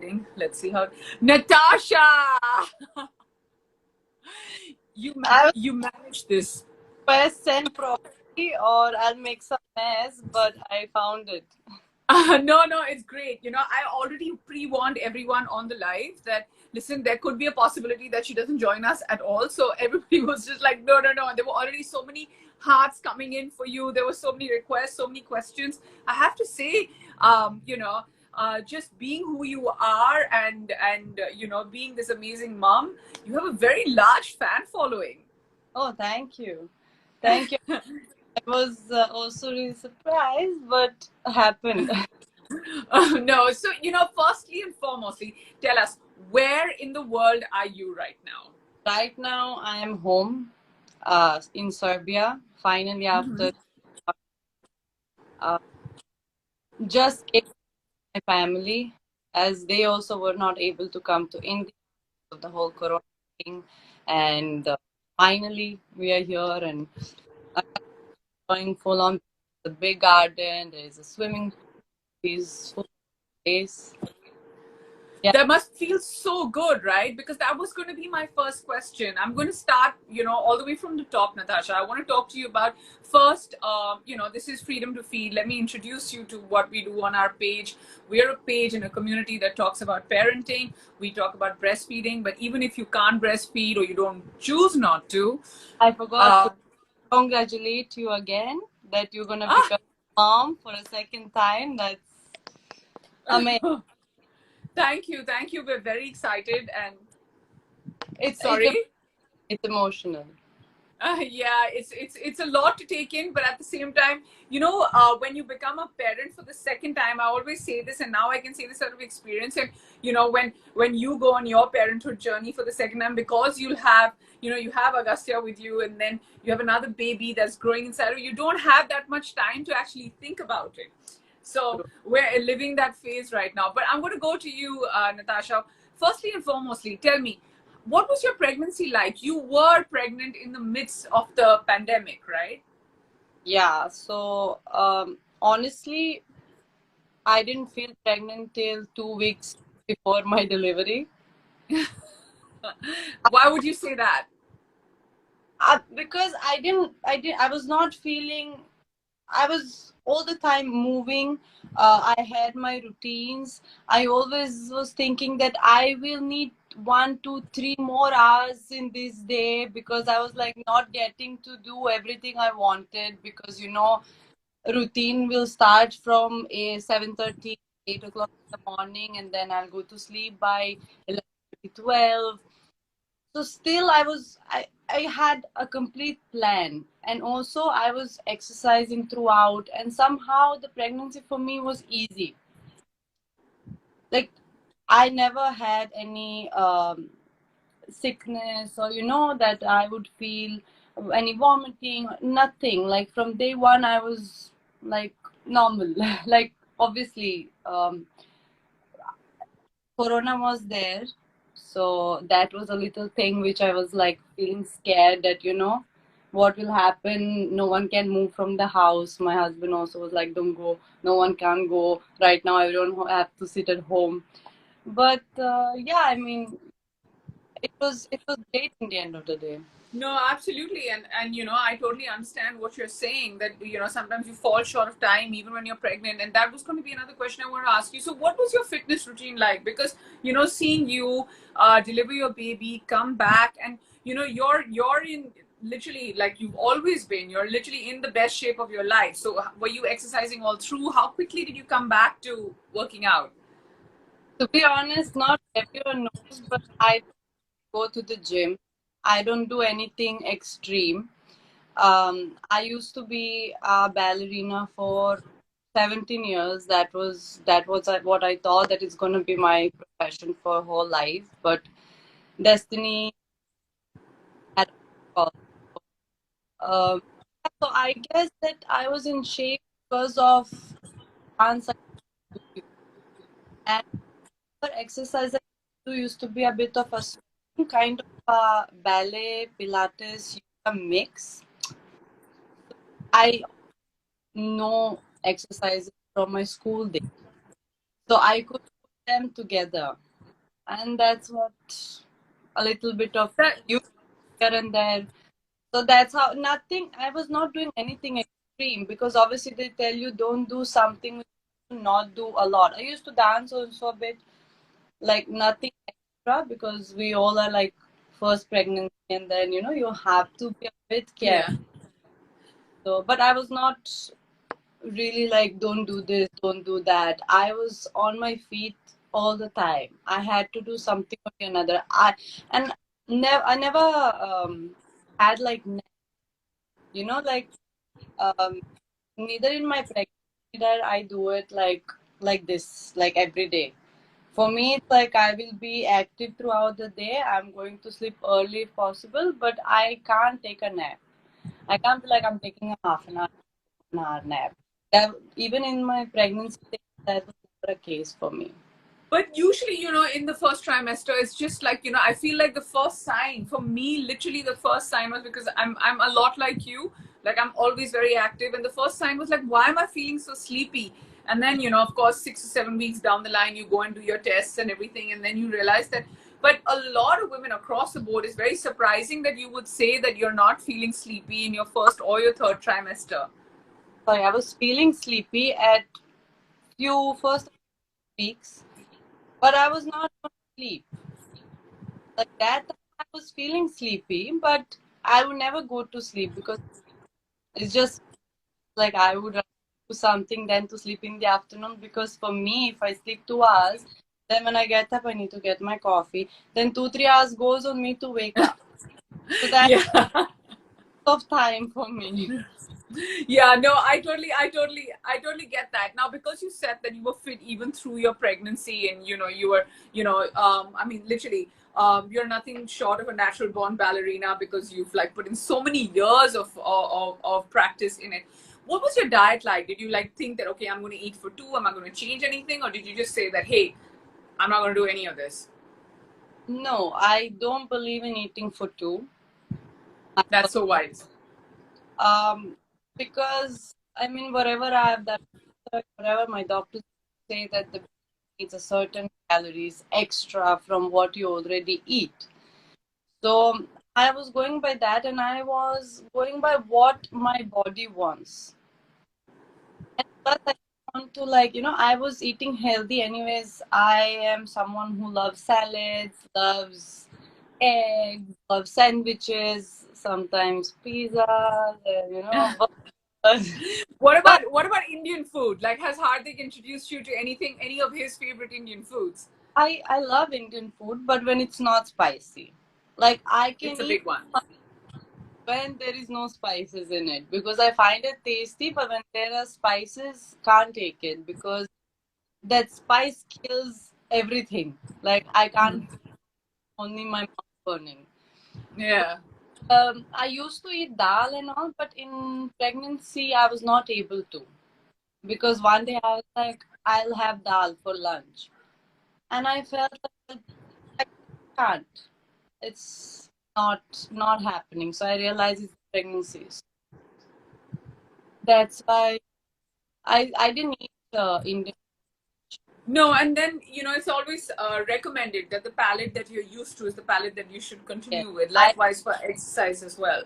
waiting. Let's see how. Natasha, I was you managed this. first send properly or I'll make some mess, but I found it. No, it's great. I already pre-warned everyone on the live that, listen, there could be a possibility that she doesn't join us at all. So everybody was just like, no. There were already so many hearts coming in for you. There were so many requests, so many questions. I have to say, just being who you are and being this amazing mom, you have a very large fan following. Oh, thank you. Thank you. I was also really surprised, but happened. No. So, firstly and foremostly, tell us, where in the world are you right now? Right now, I am home in Serbia. Finally, Mm-hmm. after uh, just came with my family, as they also were not able to come to India of the whole corona thing. And finally, we are here and going full on the big garden. There is a swimming pool, peaceful place. Yeah, That must feel so good, right? Because that was going to be my first question. I'm going to start, all the way from the top, Natasha. I want to talk to you about first, this is Freedom to Feed. Let me introduce you to what we do on our page. We're a page in a community that talks about parenting. We talk about breastfeeding, but even if you can't breastfeed or you don't choose not to, I forgot uh, to congratulate you again that you're gonna ah, become mom for a second time. That's amazing. thank you. We're very excited and It's it's sorry. it's emotional. Yeah, it's a lot to take in, but at the same time, when you become a parent for the second time, I always say this, and now I can say this out of experience. And when you go on your parenthood journey for the second time, because you have Agastya with you, and then you have another baby that's growing inside of you, you don't have that much time to actually think about it. So we're living that phase right now. But I'm going to go to you, Natasha. Firstly and foremostly, tell me, what was your pregnancy like? You were pregnant in the midst of the pandemic, right? Yeah. So honestly, I didn't feel pregnant till 2 weeks before my delivery. Why would you say that? Because I was not feeling. I was all the time moving. I had my routines. I always was thinking that I will need 1, 2, 3 more hours in this day because I was like not getting to do everything I wanted because routine will start from a 7:30, 8 o'clock in the morning, and then I'll go to sleep by 11:30, 12. So still I had a complete plan, and also I was exercising throughout, and somehow the pregnancy for me was easy. Like I never had any sickness or that I would feel any vomiting, nothing. Like from day one I was like normal. Like obviously corona was there, so that was a little thing which I was like feeling scared that what will happen. No one can move from the house. My husband also was like, don't go, no one can go right now, everyone have to sit at home. But yeah, I mean, it was great in the end of the day. No, absolutely. And I totally understand what you're saying, that sometimes you fall short of time even when you're pregnant. And that was going to be another question I want to ask you. So what was your fitness routine like? Because seeing you deliver your baby, come back, and you're in, literally, like you've always been, you're literally in the best shape of your life. So were you exercising all through? How quickly did you come back to working out? To be honest, not everyone knows, but I go to the gym. I don't do anything extreme. I used to be a ballerina for 17 years. That was what I thought that is going to be my profession for whole life. But destiny had a call. Um, so I guess that I was in shape because of dance and for exercise. I used to be a bit of a kind of a ballet, Pilates, yoga mix. I know exercises from my school days. So I could them together. And that's what a little bit of That you here and there. So that's how nothing, I was not doing anything extreme because obviously they tell you don't do something, not do a lot. I used to dance also a bit, like nothing extra because we all are like first pregnancy and then you have to be a bit yeah. careful. So, but I was not really like don't do this, don't do that. I was on my feet all the time. I had to do something or another. And I never had like like um neither in my pregnancy that I do it like this like every day. For me, it's like I will be active throughout the day. I'm going to sleep early if possible, but I can't take a nap. I can't be like I'm taking a half an hour nap. Even in my pregnancy, that was never a case for me. But usually, in the first trimester, it's just like, I feel like the first sign for me, literally the first sign was because I'm a lot like you. Like I'm always very active. And the first sign was like, why am I feeling so sleepy? And then, of course, 6 or 7 weeks down the line, you go and do your tests and everything. And then you realize that, but a lot of women across the board, is very surprising that you would say that you're not feeling sleepy in your first or your third trimester. Sorry, I was feeling sleepy at few first weeks, but I was not going to sleep. Like that, I was feeling sleepy, but I would never go to sleep because it's just like I would rather do something than to sleep in the afternoon. Because for me, if I sleep 2 hours, then when I get up, I need to get my coffee. Then 2-3 hours goes on me to wake up. So that's Yeah. of time for me. Yeah, no, I totally get that. Now, because you said that you were fit even through your pregnancy, and you were, I mean, literally, you're nothing short of a natural born ballerina because you've like put in so many years of practice in it. What was your diet like? Did you like think that, okay, I'm going to eat for two? Am I going to change anything, or did you just say that, hey, I'm not going to do any of this? No, I don't believe in eating for two. That's so wise. Um, because I mean, whatever I have done, whatever my doctors say that the body needs a certain calories extra from what you already eat. So I was going by that, and I was going by what my body wants. And plus, I want to like I was eating healthy anyways. I am someone who loves salads, loves eggs, loves sandwiches, sometimes pizza, burgers. But What about Indian food? Like, has Hardik introduced you to any of his favorite Indian foods? I love Indian food, but when it's not spicy, like I It's can a eat big one. when there is no spices in it because I find it tasty, but when there are spices, can't take it because that spice kills everything. Like I can't only my mouth burning. Yeah. I used to eat dal and all, but in pregnancy I was not able to because one day I was like, I'll have dal for lunch, and I felt like I can't. It's not happening. So I realized it's pregnancies. That's why I didn't eat Indian. No, and then it's always recommended that the palette that you're used to is the palette that you should Yes. continue with. I Likewise for exercise as well.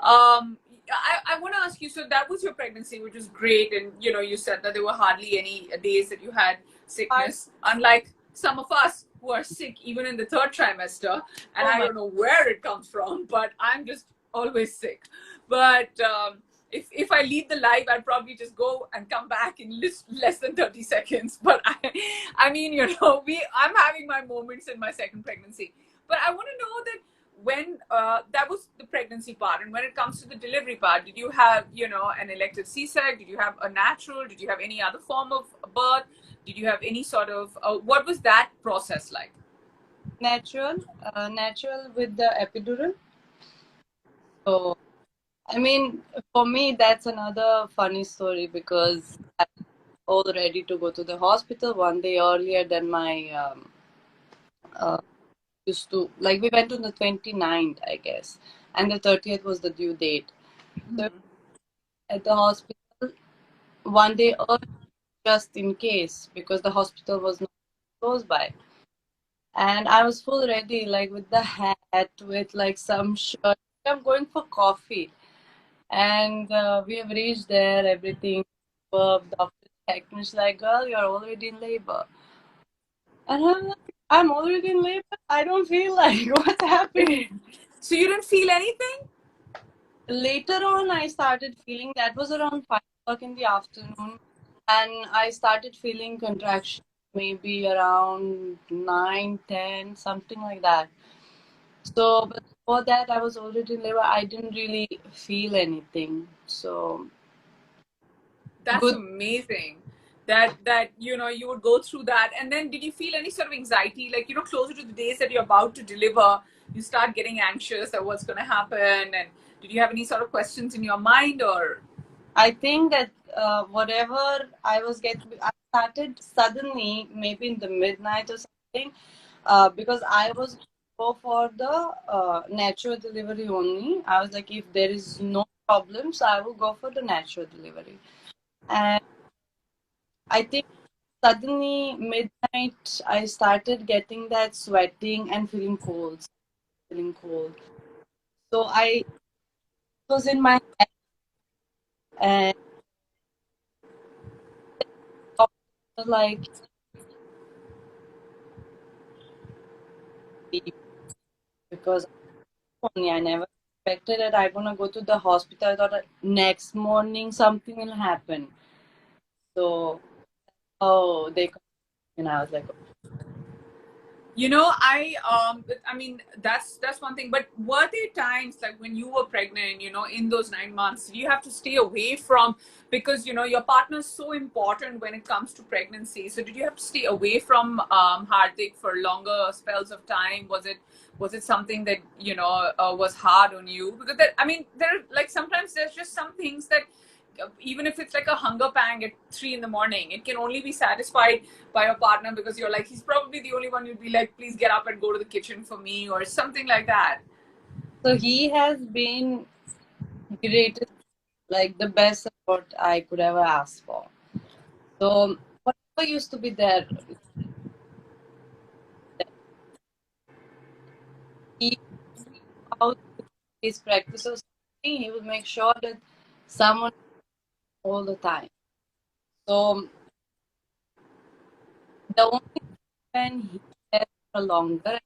I want to ask you. So that was your pregnancy, which was great, and you said that there were hardly any days that you had hard. sickness, unlike some of us who are sick even in the third trimester. And Oh I my. don't know where it comes from, but I'm just always sick. But if I leave the live, I'll probably just go and come back in less than 30 seconds. But I mean, I'm having my moments in my second pregnancy. But I want to know that when that was the pregnancy part, and when it comes to the delivery part, did you have, an elective C-sec? Did you have a natural? Did you have any other form of birth? Did you have any sort of, what was that process like? Natural with the epidural. So I mean, for me, that's another funny story because I was all ready to go to the hospital one day earlier than my uh, used to. Like we went on the 29th, I guess, and the 30th was the due date. So at the hospital one day early, just in case, because the hospital was not. close by. And I was full ready, like with the hat, with like some shirt. I'm going for coffee. And we have reached there, everything. The doctor checked me. She's like, girl, you're already in labor. And I'm like, I'm already in labor? I don't feel like what's happening. So you didn't feel anything? Later on, I started feeling that was around 5 o'clock in the afternoon. And I started feeling contraction maybe around 9, 10, something like that. So, but before that, I was already in labor. I didn't really feel anything. So, That's good. amazing. That you would go through that, and then did you feel any sort of anxiety, like closer to the days that you're about to deliver, you start getting anxious at what's going to happen, and did you have any sort of questions in your mind, or? I think that whatever I started suddenly, maybe in the midnight or something, because I was go for the natural delivery only. I was like, if there is no problems, I will go for the natural delivery. And I think suddenly midnight, I started getting that sweating and feeling cold. So I was in my head and like because only I never expected that I'm gonna go to the hospital. I thought that next morning something will happen. So oh they and I was like, I mean, that's one thing, but were there times like when you were pregnant, in those 9 months, you have to stay away from, because your partner is so important when it comes to pregnancy, so did you have to stay away from Hardik for longer spells of time? Was it something that was hard on you? Because I mean, there, like, sometimes there's just some things that, even if it's like a hunger pang at 3 in the morning, it can only be satisfied by your partner, because you're like, he's probably the only one you'd be like, please get up and go to the kitchen for me, or something like that. so he has been greatest, like the best support I could ever ask for. So whatever used to be there, he out his practice or something, he will make sure that someone all the time. So the only when he left for longer,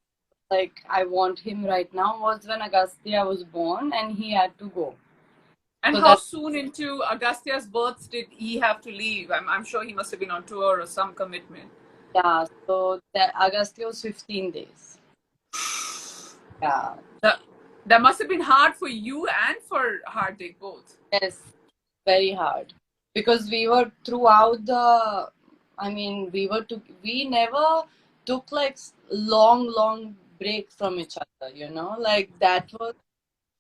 like I want him right now, was when Agastya was born and he had to go. And So how that soon into Agastya's birth did he have to leave? I'm sure he must have been on tour or some commitment. yeah, so that Agastya was 15 days. Yeah. That must have been hard for you and for Hardik both. Yes, very hard. Because we were throughout the I mean we never took like long break from each other, like that was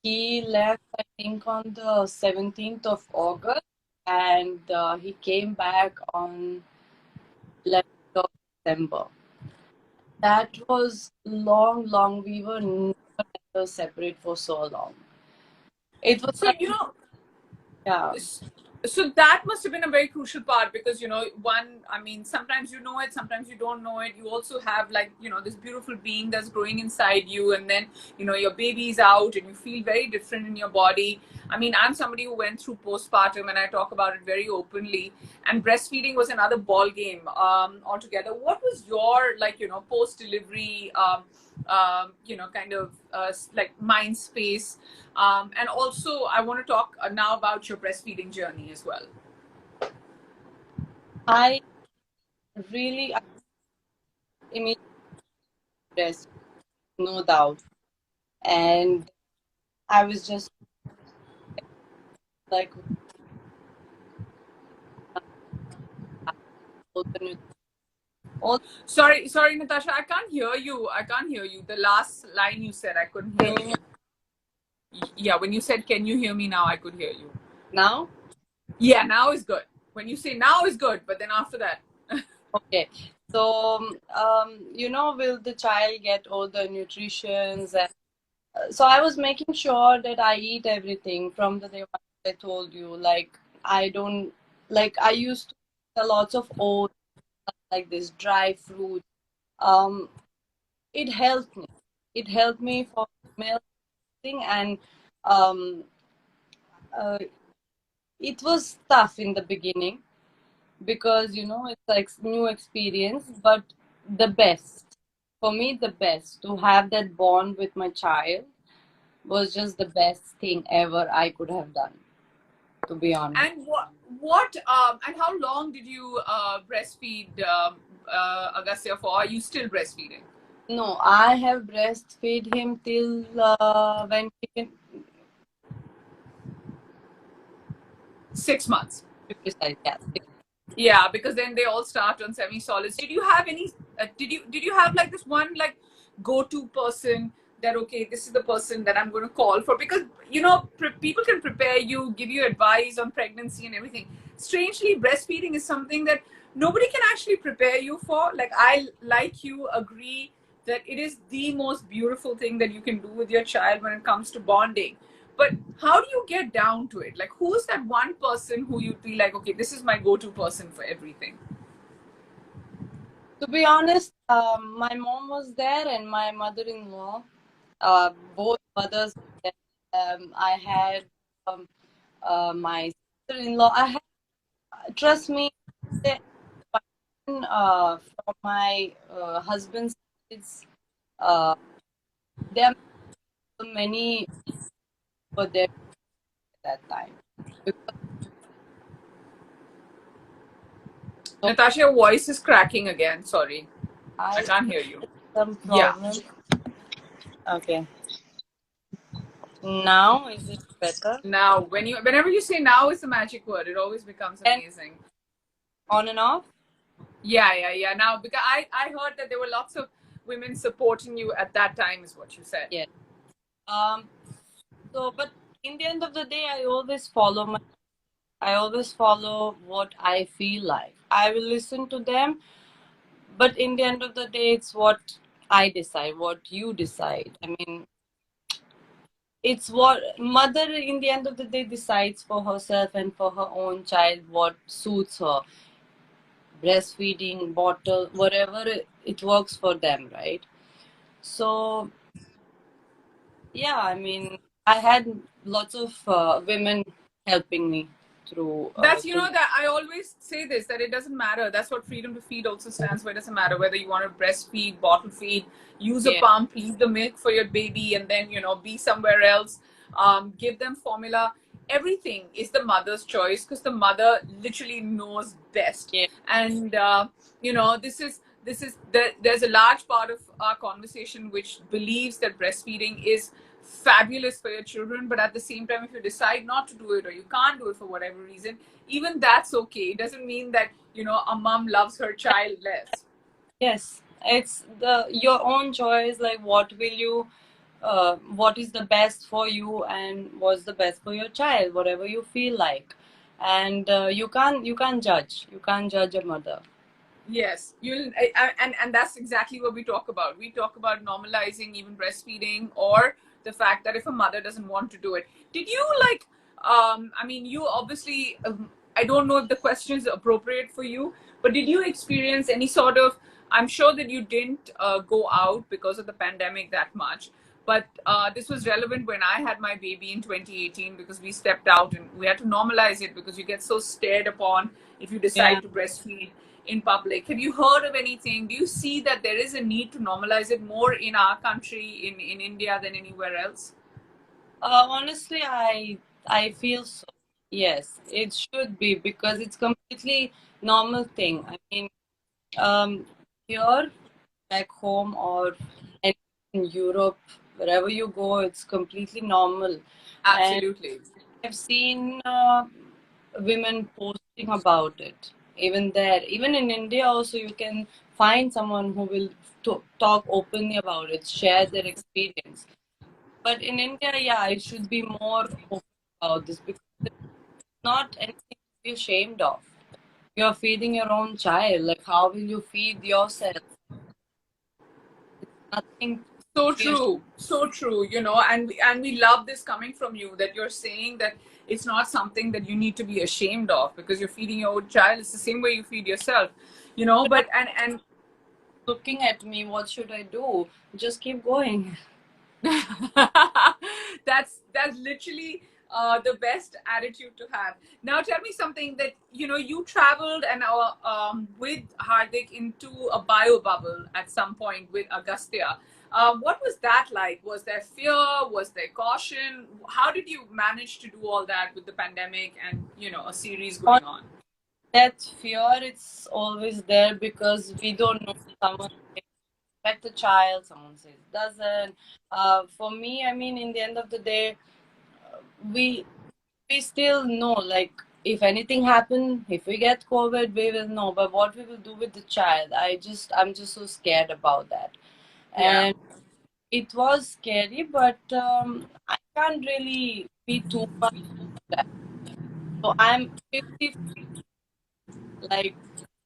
he left I think on the 17th of August and he came back on 11th of December. That was long. We were never separate for so long. It was So, like, yeah, so that must have been a very crucial part, because one, I mean, sometimes you know it, sometimes you don't know it. You also have, like, this beautiful being that's growing inside you, and then your baby's out and you feel very different in your body. I mean, I'm somebody who went through postpartum, and I talk about it very openly, and breastfeeding was another ball game altogether. What was your, like, post delivery kind of like mind space, and also, I want to talk now about your breastfeeding journey as well. I really immediately breast, no doubt. And I was just like, all Sorry, Natasha, I can't hear you. I can't hear you. The last line you said, I couldn't hear you. Yeah, when you said, "Can you hear me now?" I could hear you. now. Yeah, now is good. When you say now is good, but then after that, Okay. So, will the child get all the nutritions? And, so I was making sure that I eat everything from the day one I told you. Like, I don't, like, I used to eat a lots of oats, like this dry fruit. um, it helped me. It helped me for milking, and um, uh, it was tough in the beginning because it's like new experience, but the best for me, the best to have that bond with my child was just the best thing ever I could have done, to be honest. And and how long did you breastfeed Agastya for? Are you still breastfeeding? No, I have breastfed him till when he can 6 months. be precise. Yeah, Yeah, because then they all start on semi-solids. Did you have any? Did you have like this one like go-to person that okay, this is the person that I'm going to call for? Because people can prepare you, give you advice on pregnancy and everything. Strangely, breastfeeding is something that nobody can actually prepare you for. Like I, like you, agree that it is the most beautiful thing that you can do with your child when it comes to bonding. But how do you get down to it? Like, who's that one person who you'd be like, okay, this is my go-to person for everything? to be honest, my mom was there and my mother-in-law. Both mothers were there. I had my sister-in-law. I had, trust me, they- from my husband's kids, uh, there are many were there at that time. Because, so Natasha, your voice is cracking again. Sorry, I I can't hear you. had some Yeah. problem. Okay, now is it better? Now, whenever you say now is the magic word, it always becomes And amazing. on and off. Yeah, yeah, yeah. Now, because I heard that there were lots of women supporting you at that time, is what you said. Yes. Um. So, but in the end of the day, I always follow what I feel like. I will listen to them, but in the end of the day, it's what I decide, what you decide. I mean, it's what mother in the end of the day decides for herself and for her own child what suits her. Breastfeeding, bottle, whatever it works for them, right? So, yeah, I mean, I had lots of women helping me through That's through. that I always say this, that it doesn't matter. That's what freedom to feed also stands for. It doesn't matter whether you want to breastfeed, bottle feed, use a Yeah, pump, leave the milk for your baby, and then be somewhere else. Give them formula. Everything is the mother's choice because the mother literally knows best. yeah, And there's a large part of our conversation which believes that breastfeeding is fabulous for your children, but at the same time, if you decide not to do it or you can't do it for whatever reason, even that's okay. It doesn't mean that a mom loves her child less. yes. It's the your own choice. Like, what is the best for you, and what's the best for your child, whatever you feel like, and you can't judge. You can't judge a mother. Yes, and that's exactly what we talk about. We talk about normalizing even breastfeeding, or the fact that if a mother doesn't want to do it. Did you like? I mean, you obviously. I don't know if the question is appropriate for you, but did you experience any sort of? I'm sure that you didn't go out because of the pandemic that much, but this was relevant when I had my baby in 2018 because we stepped out and we had to normalize it because you get so stared upon if you Yeah. decide to breastfeed in public. Have you heard of anything? Do you see that there is a need to normalize it more in our country, in India, than anywhere else? Honestly, I feel so. Yes, it should be because it's completely normal thing. I mean, here back home or in Europe, wherever you go, it's completely normal. And Absolutely. I've seen women posting about it. Even there, even in India, also you can find someone who will talk openly about it, share their experience. But in India, yeah, it should be more open about this because it's not anything to be ashamed of. You're feeding your own child. Like, how will you feed yourself? Nothing So to be ashamed. true, so true. And we love this coming from you, that you're saying that it's not something that you need to be ashamed of because you're feeding your own child. It's the same way you feed yourself. But But and looking at me. What should I do? Just keep going. That's literally the best attitude to have. Now tell me something that you traveled and with Hardik into a bio bubble at some point with Agastya. What was that like? Was there fear? Was there caution? How did you manage to do all that with the pandemic and a series going on? That fear, it's always there because we don't know. Someone expect a child, someone says doesn't. For me, I mean, in the end of the day, we we still know, like, if anything happen, if we get COVID, we will know. But what we will do with the child, I'm just so scared about that. Yeah. And it was scary, but I can't really be too much of that. So I'm 50, like,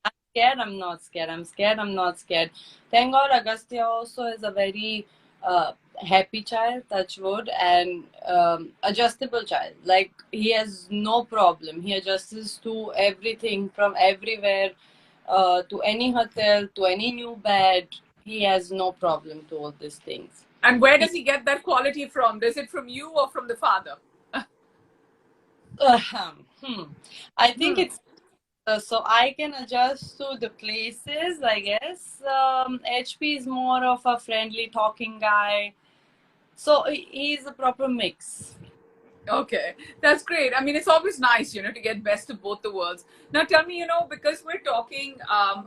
I'm scared, I'm not scared. I'm scared, I'm not scared. Thank God Agastya also is a very happy child, touch wood, and adjustable child. Like, he has no problem. He adjusts to everything from everywhere, to any hotel, to any new bed. He has no problem to all these things. And where does he get that quality from? Is it from you or from the father? I think it's so I can adjust to the places, I guess. HP is more of a friendly talking guy. So he's a proper mix. Okay, that's great. I mean, it's always nice, to get best of both the worlds. Now, tell me, because we're talking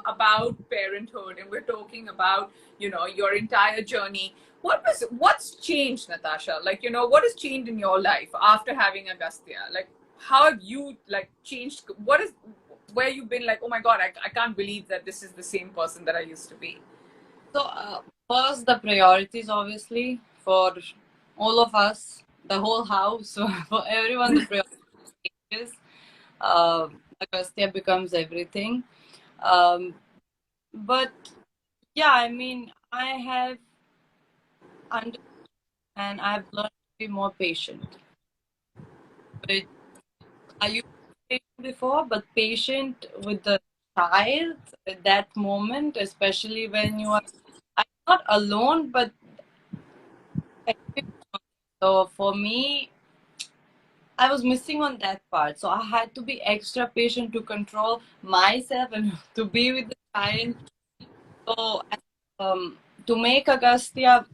about parenthood and we're talking about, your entire journey. What's changed, Nataša? Like, what has changed in your life after having Agastya? Like, how have you changed? Where you've been like, oh my God, I can't believe that this is the same person that I used to be. So first, the priorities, obviously, for all of us, the whole house, for everyone, the priorities changes. Agastya becomes everything. Um, but yeah, I mean, I have understood and I've learned to be more patient. Which I used to be patient before, but patient with the child at that moment, especially when you are, I'm not alone, but so for me, I was missing on that part. So I had to be extra patient to control myself and to be with the child. So to make Agastya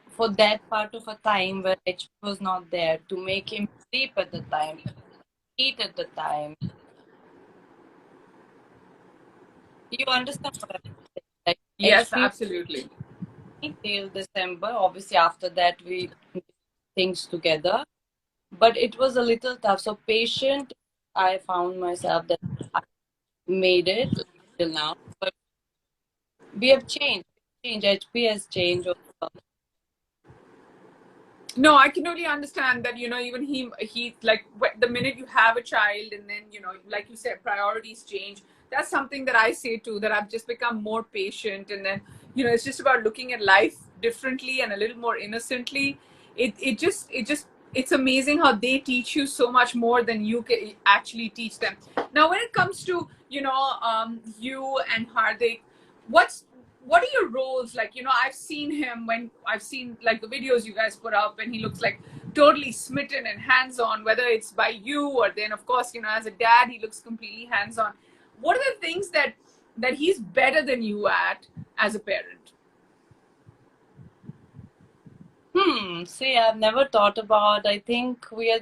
for that part of a time where HP was not there, to make him sleep at the time, eat at the time. You understand what I'm saying? Like, Yes, HP absolutely. till December. Obviously, after that, we did things together. But it was a little tough. So patient, I found myself that I made it till now. But we have changed. HP has changed. No, I can only understand that, even he like the minute you have a child and then, like you said, priorities change. That's something that I say too, that I've just become more patient. And then, it's just about looking at life differently and a little more innocently. It's amazing how they teach you so much more than you can actually teach them. Now, when it comes to, you and Hardik, what's what are your roles like? I've seen him when I've seen like the videos you guys put up, and he looks like totally smitten and hands-on, whether it's by you or then of course, as a dad he looks completely hands-on. What are the things that he's better than you at as a parent? See, I've never thought about. I think we are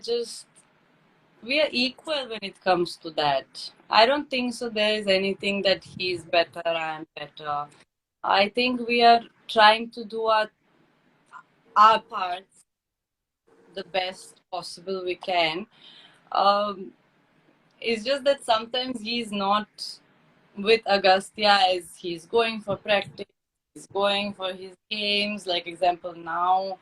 equal when it comes to that. I don't think so. There is anything that he's better, I'm better. I think we are trying to do our parts the best possible we can. Um, it's just that sometimes he's not with Agastya as he's going for practice, he's going for his games. Like example now,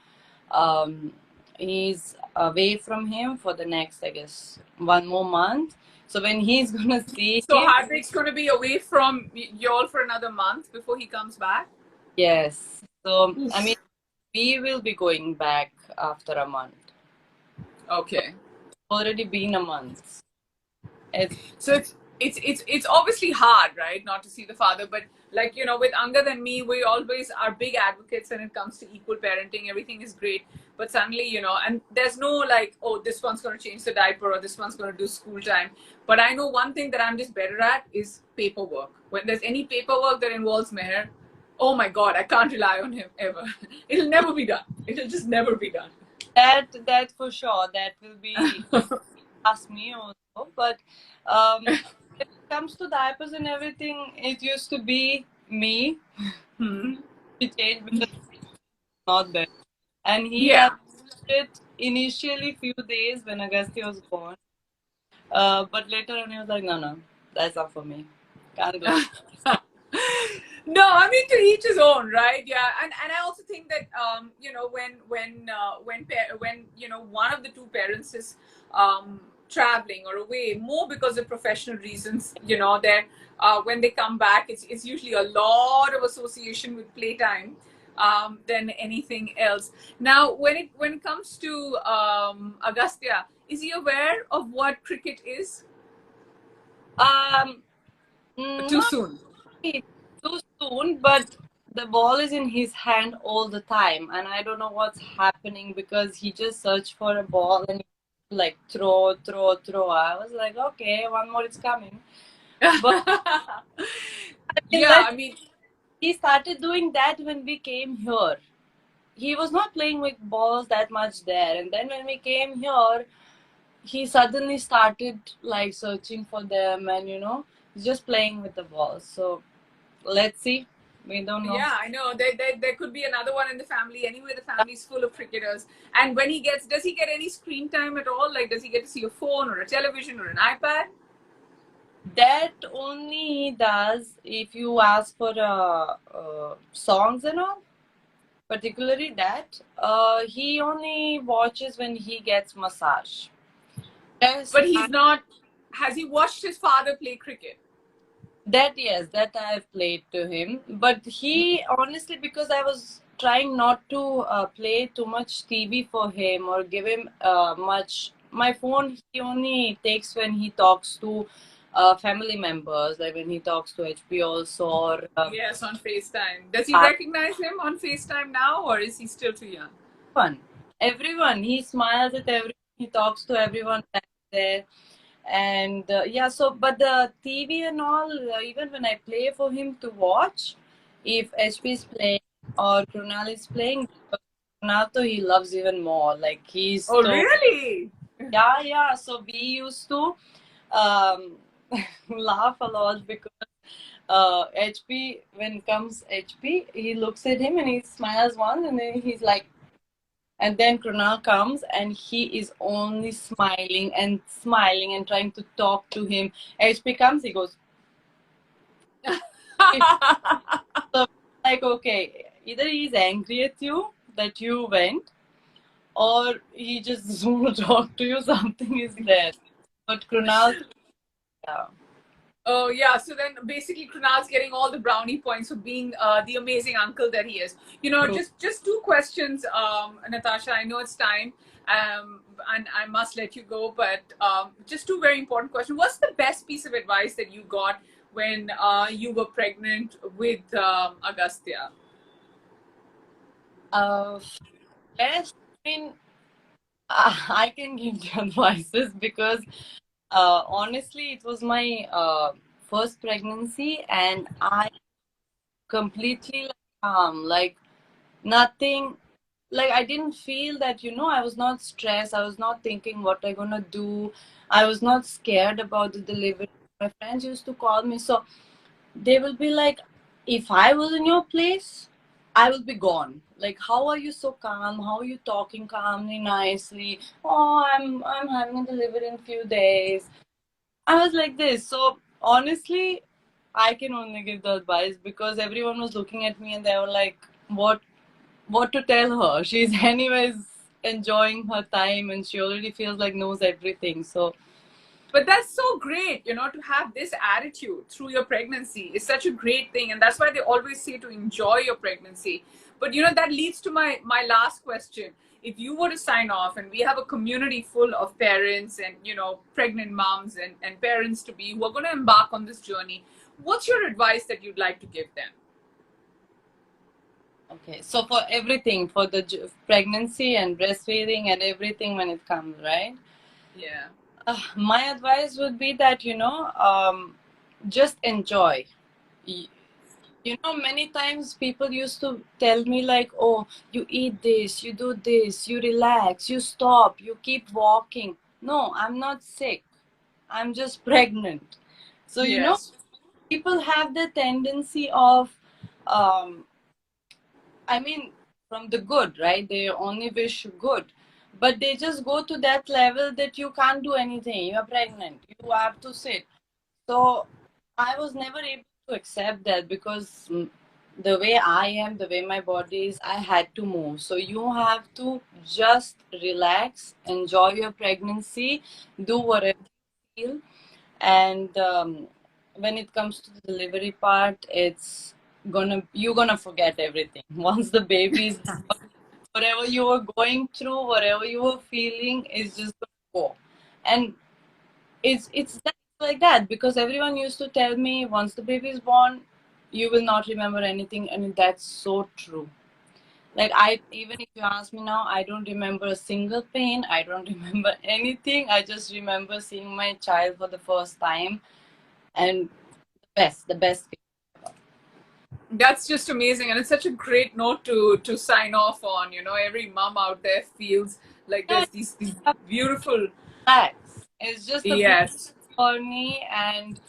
um, he's away from him for the next, I guess, 1 more month. So when he's gonna see So him, Hardik's going to be away from y'all for another month before he comes back. yes. So I Oof. mean, we will be going back after a month. Okay. Already been a month. It's So it's obviously hard, right, not to see the father, but Like, with Angad and me, we always are big advocates when it comes to equal parenting. Everything is great. But suddenly, and there's no like, oh, this one's going to change the diaper or this one's going to do school time. But I know one thing that I'm just better at is paperwork. When there's any paperwork that involves Meher, oh my God, I can't rely on him ever. It'll never be done. It'll just never be done. That for sure. That will be ask me also. But when it comes to diapers and everything, it used to be me. He changed because it's not there. And he Yeah. it initially few days when Agastya was born. But later on he was like, no, that's not for me. Can't do it. No, I mean, to each his own, right? Yeah, and I also think that when one of the two parents is traveling or away, more because of professional reasons, then when they come back, it's usually a lot of association with playtime than anything else. Now, when it comes to Agastya, is he aware of what cricket is? Um, Too Not soon. too soon, but the ball is in his hand all the time, and I don't know what's happening because he just searched for a ball and like throw. I was like, okay, one more is coming. But Yeah, I mean, he started doing that when we came here. He was not playing with balls that much there, and then when we came here, he suddenly started like searching for them, and just playing with the balls. So let's see. We don't know. yeah, I know. There could be another one in the family. Anyway, the family's full of cricketers. And when does he get any screen time at all? Like, does he get to see a phone or a television or an iPad? That only he does if you ask for songs and all. Particularly that he only watches when he gets massage. Yes, But he's not. Has he watched his father play cricket? yes, that I've played to him. But he honestly, because I was trying not to play too much TV for him or give him much. My phone he only takes when he talks to family members, like when he talks to HP also. Or Yes, on FaceTime. Does he recognize him on FaceTime now, or is he still too young? everyone. He smiles at everyone. He talks to everyone back there. And yeah, so but the TV and all, even when I play for him to watch, if HP is playing or Krunal is playing, Krunal he loves even more. Like he's Oh, so really? yeah. So we used to um, laugh a lot because HP when comes HP, he looks at him and he smiles once and then he's like. And then Krunal comes and he is only smiling and trying to talk to him. HP comes, he goes. So like, okay, either he's angry at you that you went, or he just doesn't want to talk to you. Something is there. But Krunal, yeah. Oh yeah, so then basically Krunal's getting all the brownie points for being the amazing uncle that he is. Just two questions, Natasha. I know it's time, and I must let you go, but just two very important questions. What's the best piece of advice that you got when you were pregnant with Agastya? Yes, I mean, I can give the advices because honestly, it was my first pregnancy, and I completely like nothing. Like I didn't feel that I was not stressed. I was not thinking what I'm gonna do. I was not scared about the delivery. My friends used to call me, so they will be like, if I was in your place, I will be gone. Like, how are you so calm? How are you talking calmly, nicely? Oh, I'm having a delivery in a few days. I was like this. So honestly, I can only give the advice because everyone was looking at me and they were like, what to tell her? She's anyways enjoying her time and she already feels like knows everything. So But that's so great, to have this attitude through your pregnancy is such a great thing. And that's why they always say to enjoy your pregnancy. But, that leads to my last question. If you were to sign off, and we have a community full of parents and, pregnant moms and parents to be who are going to embark on this journey, What's your advice that you'd like to give them? Okay, so for everything, for the pregnancy and breastfeeding and everything when it comes, right? Yeah. My advice would be that, just enjoy. Y- many times people used to tell me like, oh, you eat this, you do this, you relax, you stop, you keep walking. No, I'm not sick. I'm just pregnant. So, Yes. people have the tendency of, um, I mean, from the good, right? They only wish good. But they just go to that level that you can't do anything. You're pregnant. You have to sit. So I was never able to accept that because the way I am, the way my body is, I had to move. So you have to just relax, enjoy your pregnancy, do whatever you feel. And when it comes to the delivery part, you're gonna forget everything. Once the baby is whatever you were going through, whatever you were feeling is just gonna go. And like that because everyone used to tell me once the baby is born, you will not remember anything, and that's so true. Like I even if you ask me now, I don't remember a single pain. I don't remember anything. I just remember seeing my child for the first time, and the best. That's just amazing, and it's such a great note to sign off on. You know, every mom out there feels like No, there's these beautiful. relax. It's just a beautiful Yes. journey and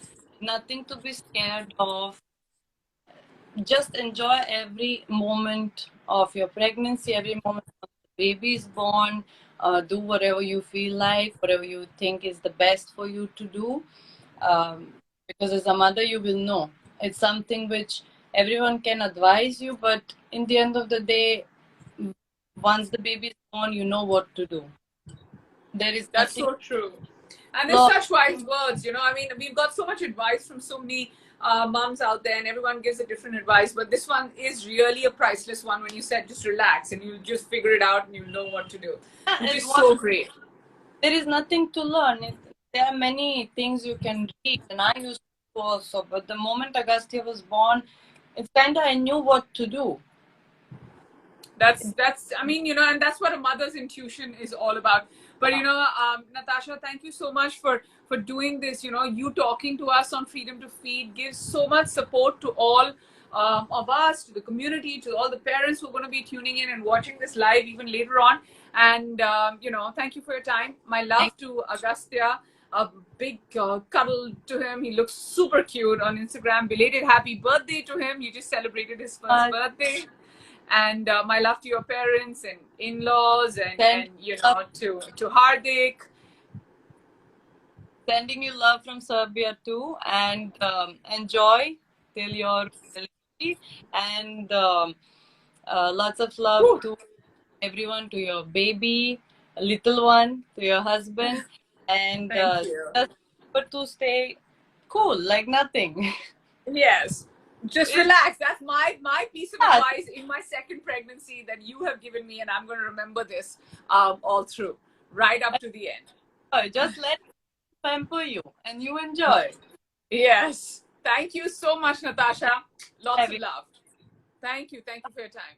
nothing to be scared of. Just enjoy every moment of your pregnancy, every moment of the baby is born. Do whatever you feel like, whatever you think is the best for you to do. Because as a mother, you will know it's something which everyone can advise you, but in the end of the day, once the baby is born, you know what to do. There is That's nothing. so true. And there's Law. such wise words, you know. I mean, we've got so much advice from so many moms out there, and everyone gives a different advice. But this one is really a priceless one when you said just relax and you'll just figure it out and you'll know what to do, which It's is one, so great. there is nothing to learn. There are many things you can read, and I used to also. But the moment Agastya was born, it's kind of I knew what to do. That's I mean, you know, and that's what a mother's intuition is all about. But you know, Natasha, thank you so much for doing this. You know, you talking to us on Freedom to Feed gives so much support to all of us, to the community, to all the parents who are going to be tuning in and watching this live even later on. And you know, thank you for your time. My Thank love to Agastya. A big cuddle to him. He looks super cute on Instagram. Belated happy birthday to him. You just celebrated his you first much. birthday. And my love to your parents and in-laws, and you Love, know, to Hardik. sending you love from Serbia too, and enjoy till your delivery, and lots of love Whew. to everyone, to your baby, a little one, to your husband, and Thank you. just remember to stay cool, like nothing. Yes, just It's relax. That's my piece of not. advice in my second pregnancy that you have given me, and I'm going to remember this all through, right up to the end. Just let it pamper you, and you enjoy. Yes, thank you so much, Natasha. Lots of Having love. Thank you for your time.